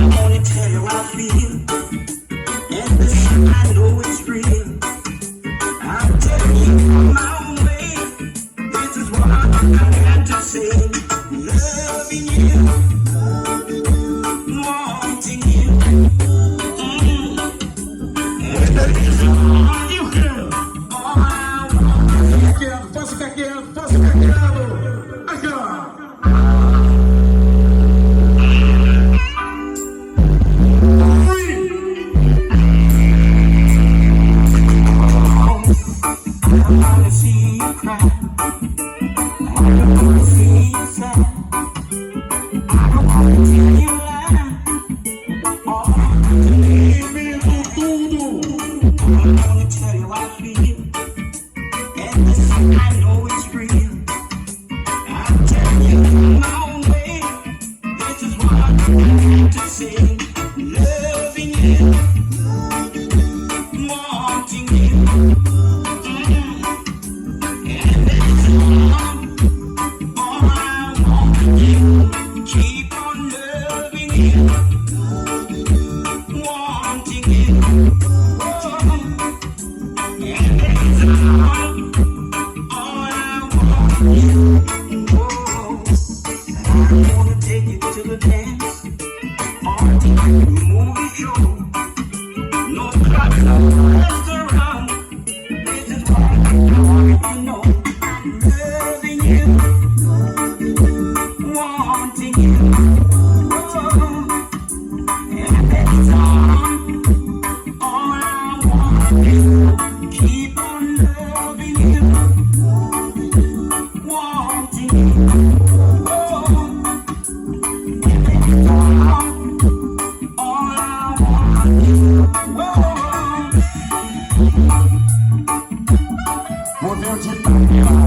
wanna tell you what I feel, and this I know it's real. I'm telling you my own way. This is what I got to say. Loving you, wanting you. And this is all you hear. All I want. Faça caqueado, faça caqueado. Aqui, ó. I wanna see you cry. I wanna see you sad. I wanna tell you lie. Oh, leave me for tudo. I wanna tell you what I feel, and this I know it's real. I'm telling you my own way. This is what I got to say. Loving you, wanting you. Keep on loving you, wanting you, and that's all I want you. I wanna take you to the dance, or to the movie show. No club, no restaurant. This is what I want you to know. I'm loving you, wanting you, and that's all I want you. Keep on loving you, wanting you, and that's all I want you. Moveu de panela.